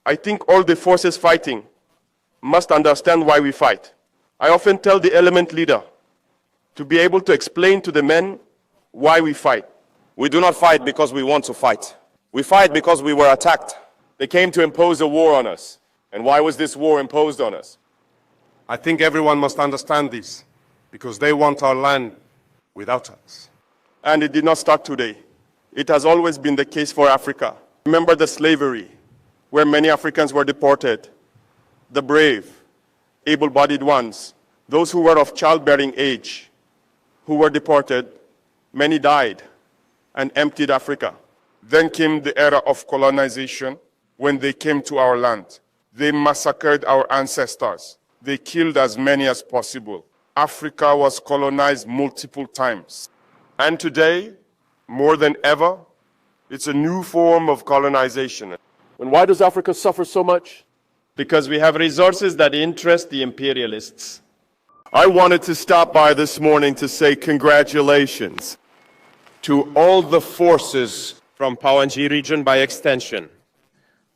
I think all the forces fighting must understand why we fight. I often tell the element leader to be able to explain to the men why we fight. We do not fight because we want to fight. We fight because we were attacked. They came to impose a war on us. And why was this war imposed on us? I think everyone must understand this, because they want our land without us. And it did not start today. It has always been the case for Africa. Remember the slavery, where many Africans were deported. The brave, able-bodied ones, those who were of childbearing age, who were deported, many died and emptied Africa. Then came the era of colonization, when they came to our land. They massacred our ancestors. They killed as many as possible. Africa was colonized multiple times. And today, more than ever, it's a new form of colonization. And why does Africa suffer so much? Because we have resources that interest the imperialists. I wanted to stop by this morning to say congratulations to all the forces From Pawanji region by extension.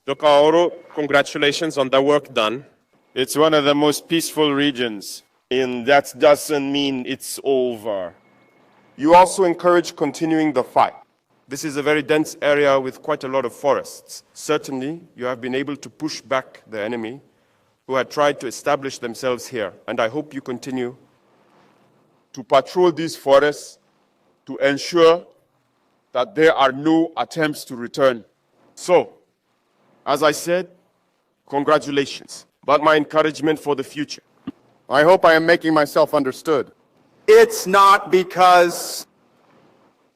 Traore, congratulations on the work done. It's one of the most peaceful regions, and that doesn't mean it's over. You also encourage continuing the fight. This is a very dense area with quite a lot of forests. Certainly, you have been able to push back the enemy who had tried to establish themselves here, and I hope you continue To patrol these forests, to ensure that there are no attempts to return. So, as I said, congratulations, but my encouragement for the future. I hope I am making myself understood. It's not because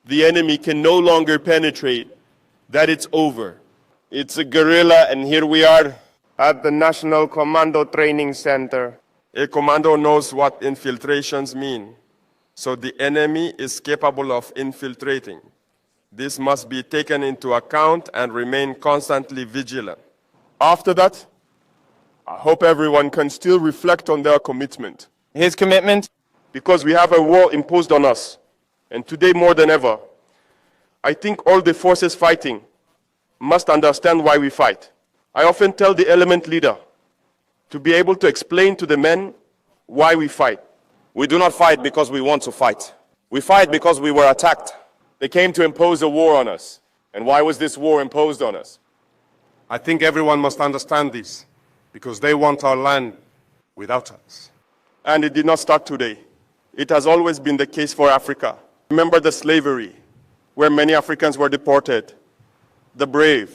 The enemy can no longer penetrate that it's over. It's a guerrilla, and here we are at the National Commando Training Center. A commando knows what infiltrations mean, so the enemy is capable of infiltrating. This must be taken into account and remain constantly vigilant. After that, I hope everyone can still reflect on their commitment. His commitment? Because we have a war imposed on us, and today more than ever, I think all the forces fighting must understand why we fight. I often tell the element leader to be able to explain to the men why we fight. We do not fight because we want to fight. We fight because we were attacked. They came to impose a war on us. And why was this war imposed on us? I think everyone must understand this, because they want our land without us. And it did not start today. It has always been the case for Africa. Remember the slavery, where many Africans were deported. The brave,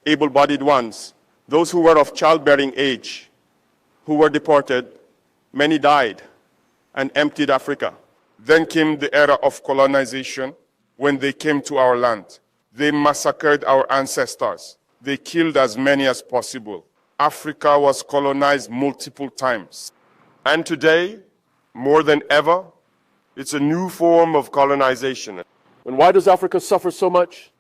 able-bodied ones, those who were of childbearing age, who were deported, many died and emptied Africa. Then came the era of colonization, when they came to our land. They massacred our ancestors. They killed as many as possible. Africa was colonized multiple times. And today, more than ever, it's a new form of colonization. And why does Africa suffer so much?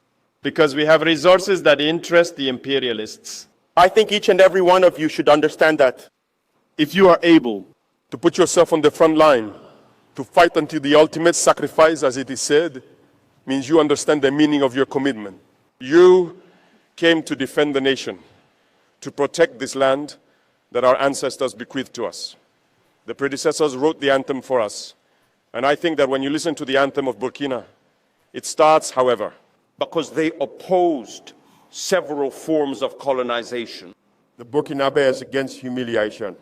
Because we have resources that interest the imperialists. I think each and every one of you should understand that. If you are able to put yourself on the front line, to fight until the ultimate sacrifice, as it is said, means you understand the meaning of your commitment. You came to defend the nation, to protect this land that our ancestors bequeathed to us. The predecessors wrote the anthem for us. And I think that when you listen to the anthem of Burkina, it starts, however, because they opposed several forms of colonization. the Burkinabe is against humiliation.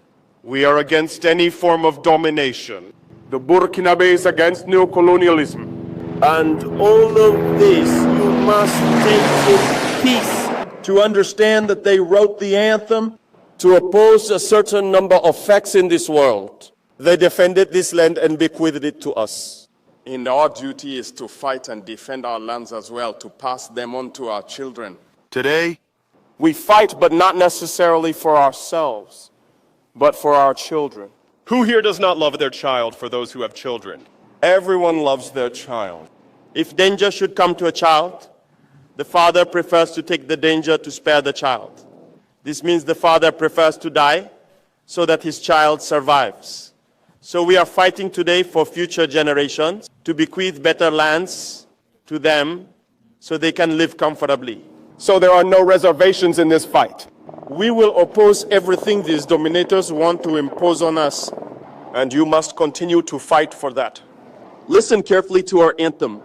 We are against any form of domination. The Burkinabe is against neocolonialism. And all of this you must take in peace. To understand that they wrote the anthem to oppose a certain number of facts in this world. They defended this land and bequeathed it to us. And our duty is to fight and defend our lands as well, to pass them on to our children. Today, We fight, but not necessarily for ourselves, but for our children. Who here does not love their child for those who have children? Everyone loves their child. If danger should come to a child, the father prefers to take the danger to spare the child. This means the father prefers to die so that his child survives. So we are fighting today for future generations to bequeath better lands to them so they can live comfortably. so there are no reservations in this fight. We will oppose everything these dominators want to impose on us, and you must continue to fight for that. Listen carefully to our anthem.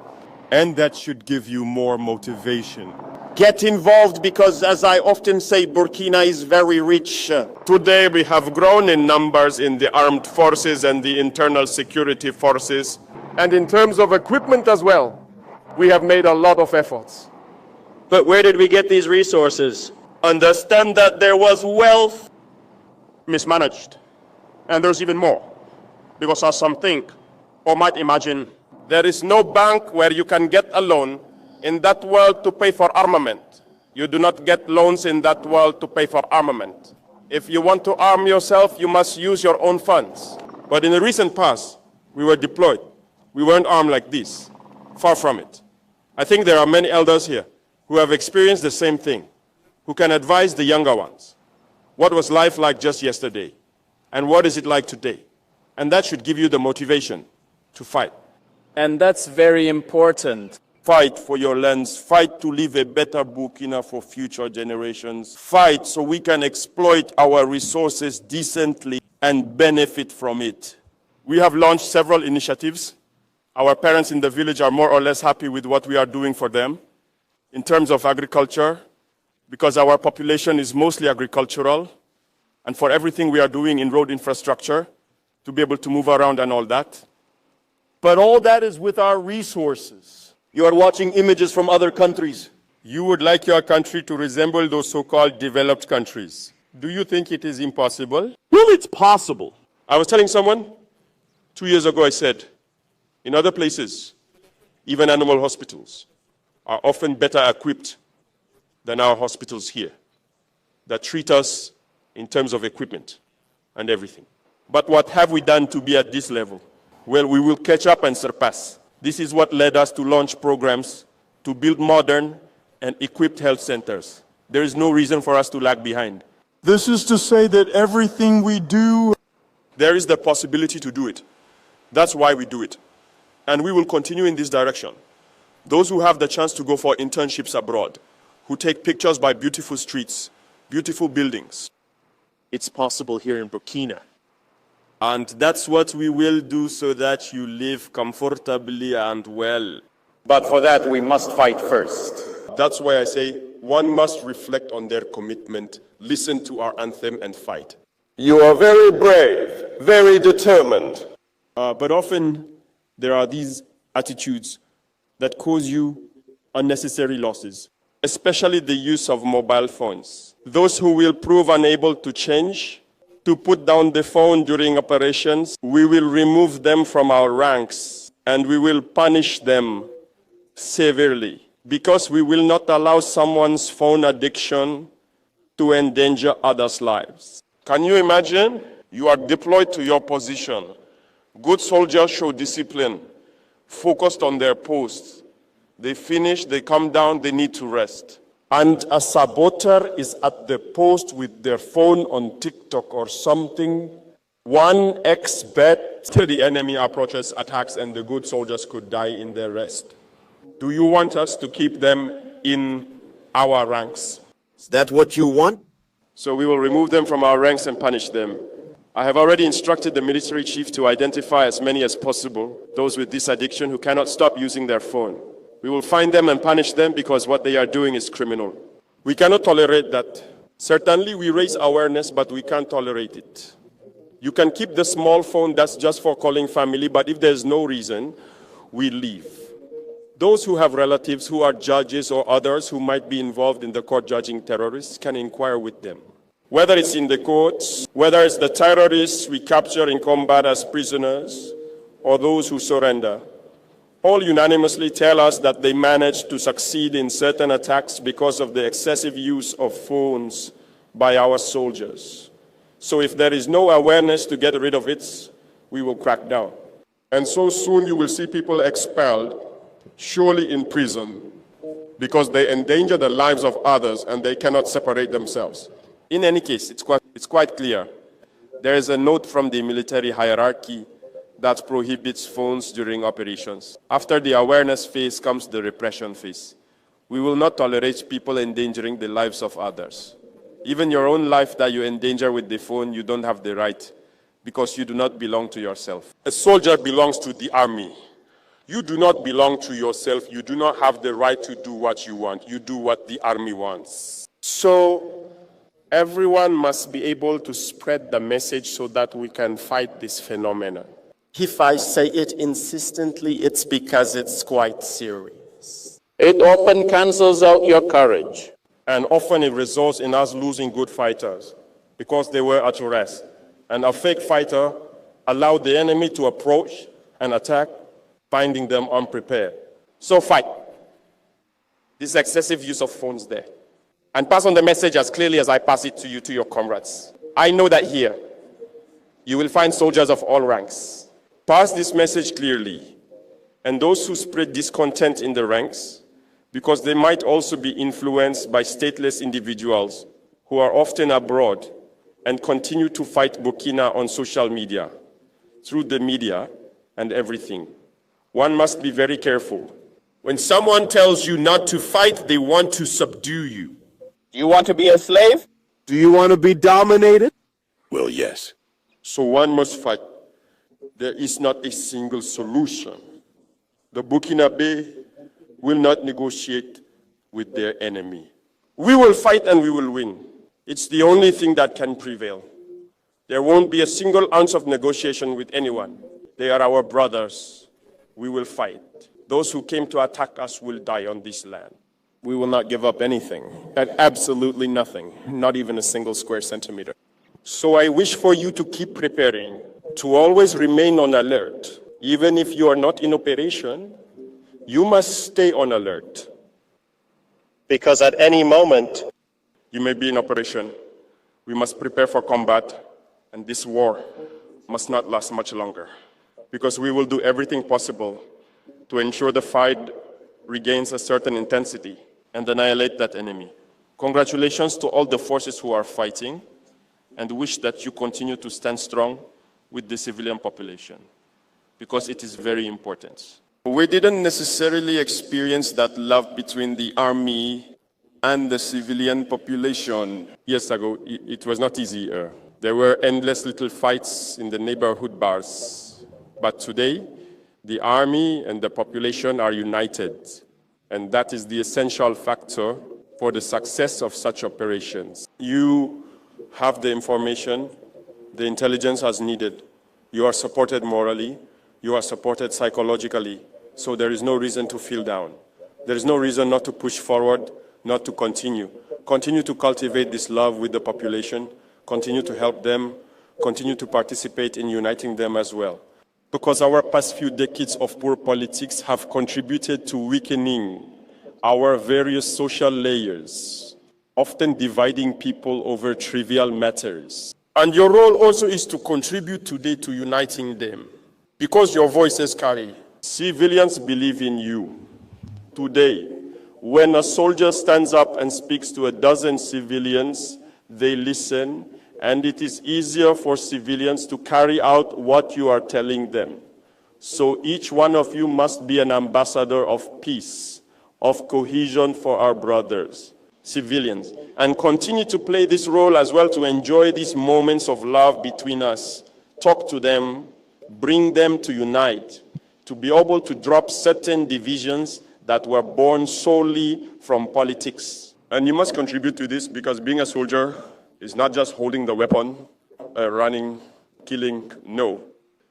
And that should give you more motivation. Get involved because, as I often say, Burkina is very rich. Today we have grown in numbers in the armed forces and the internal security forces. And in terms of equipment as well, we have made a lot of efforts. But where did we get these resources? Understand that there was wealth mismanaged. And there's even more. Because as some think, or might imagine, there is no bank where you can get a loan in that world to pay for armament. You do not get loans in that world to pay for armament. If you want to arm yourself, you must use your own funds. But in the recent past, we were deployed. We weren't armed like this. Far from it. I think there are many elders here who have experienced the same thing, who can advise the younger ones. What was life like just yesterday? And what is it like today? And that should give you the motivation to fight. And that's very important. Fight for your lands. Fight to leave a better Burkina for future generations. Fight so we can exploit our resources decently and benefit from it. We have launched several initiatives. Our parents in the village are more or less happy with what we are doing for them in terms of agriculture, because our population is mostly agricultural, and for everything we are doing in road infrastructure, to be able to move around and all that. but all that is with our resources. You are watching images from other countries. You would like your country to resemble those so-called developed countries. Do you think it is impossible? Well, it's possible. I was telling someone 2 years ago, I said, in other places, even animal hospitals are often better equipped than our hospitals here that treat us in terms of equipment and everything. But what have we done to be at this level? Well, we will catch up and surpass. This is what led us to launch programs to build modern and equipped health centers. There is no reason for us to lag behind. This is to say that everything we do, There is the possibility to do it. That's why we do it. And we will continue in this direction. Those who have the chance to go for internships abroad, who take pictures by beautiful streets, beautiful buildings. It's possible here in Burkina. And that's what we will do so that you live comfortably and well. But for that, we must fight first. That's why I say one must reflect on their commitment, listen to our anthem and fight. You are very brave, very determined. But often there are these attitudes that cause you unnecessary losses, especially the use of mobile phones. Those who will prove unable to change, to put down the phone during operations, we will remove them from our ranks and we will punish them severely because we will not allow someone's phone addiction to endanger others' lives. Can you imagine? You are deployed to your position. Good soldiers show discipline, focused on their posts. They finish, they come down, they need to rest. And a saboteur is at the post with their phone on TikTok or something. 1x bet till the enemy approaches, attacks, and the good soldiers could die in their rest. Do you want us to keep them in our ranks? Is that what you want? So we will remove them from our ranks and punish them. I have already instructed the military chief to identify as many as possible, those with this addiction who cannot stop using their phone. We will find them and punish them because what they are doing is criminal. We cannot tolerate that. Certainly we raise awareness, but we can't tolerate it. You can keep the small phone that's just for calling family, but if there's no reason, we leave. Those who have relatives who are judges or others who might be involved in the court judging terrorists can inquire with them. Whether it's in the courts, whether it's the terrorists we capture in combat as prisoners, or those who surrender, all unanimously tell us that they managed to succeed in certain attacks because of the excessive use of phones by our soldiers. So if there is no awareness to get rid of it, we will crack down. And so soon you will see people expelled, surely in prison, because they endanger the lives of others and they cannot separate themselves. In any case, it's quite clear. There is a note from the military hierarchy that prohibits phones during operations. After the awareness phase comes the repression phase. We will not tolerate people endangering the lives of others. Even your own life that you endanger with the phone, you don't have the right, because you do not belong to yourself. A soldier belongs to the army. You do not belong to yourself. You do not have the right to do what you want. You do what the army wants. So everyone must be able to spread the message so that we can fight this phenomenon. If I say it insistently, it's because it's quite serious. It often cancels out your courage. And often it results in us losing good fighters because they were at rest. And a fake fighter allowed the enemy to approach and attack, finding them unprepared. So fight. This excessive use of phones there. And pass on the message as clearly as I pass it to you, to your comrades. I know that here, you will find soldiers of all ranks. Pass this message clearly. And those who spread discontent in the ranks, because they might also be influenced by stateless individuals who are often abroad and continue to fight Burkina on social media, through the media and everything. One must be very careful. When someone tells you not to fight, they want to subdue you. Do you want to be a slave? Do you want to be dominated? Well, yes. So one must fight. There is not a single solution. The Burkinabe will not negotiate with their enemy. We will fight and we will win. It's the only thing that can prevail. There won't be a single ounce of negotiation with anyone. They are our brothers. We will fight. Those who came to attack us will die on this land. We will not give up anything, absolutely nothing, not even a single square centimeter. So I wish for you to keep preparing, to always remain on alert. Even if you are not in operation, you must stay on alert. Because at any moment, you may be in operation. We must prepare for combat, and this war must not last much longer, because we will do everything possible to ensure the fight regains a certain intensity and annihilate that enemy. Congratulations to all the forces who are fighting, and wish that you continue to stand strong with the civilian population, because it is very important. We didn't necessarily experience that love between the army and the civilian population years ago. It was not easy. There were endless little fights in the neighborhood bars. But today, the army and the population are united. And that is the essential factor for the success of such operations. You have the information, the intelligence as needed. You are supported morally. You are supported psychologically. So there is no reason to feel down. There is no reason not to push forward, not to continue. Continue to cultivate this love with the population. Continue to help them. Continue to participate in uniting them as well. Because our past few decades of poor politics have contributed to weakening our various social layers, often dividing people over trivial matters. And your role also is to contribute today to uniting them, because your voices carry. Civilians believe in you. Today, when a soldier stands up and speaks to a dozen civilians, they listen, and it is easier for civilians to carry out what you are telling them. So each one of you must be an ambassador of peace, of cohesion for our brothers, civilians, and continue to play this role as well to enjoy these moments of love between us. Talk to them, bring them to unite, to be able to drop certain divisions that were born solely from politics. And you must contribute to this, because being a soldier is not just holding the weapon, running, killing. No.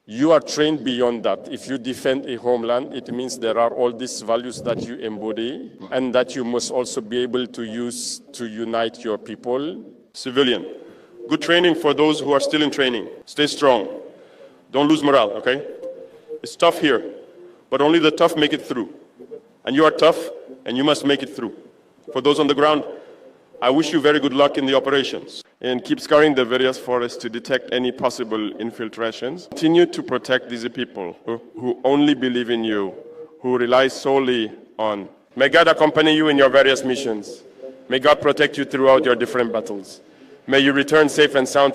You are trained beyond that. If you defend a homeland, it means there are all these values that you embody and that you must also be able to use to unite your people. Civilian, good training for those who are still in training. Stay strong. Don't lose morale, okay? It's tough here, but only the tough make it through. And you are tough, and you must make it through. For those on the ground, I wish you very good luck in the operations. And keep scouring the various forests to detect any possible infiltrations. Continue to protect these people who only believe in you, who rely solely on. May God accompany you in your various missions. May God protect you throughout your different battles. May you return safe and sound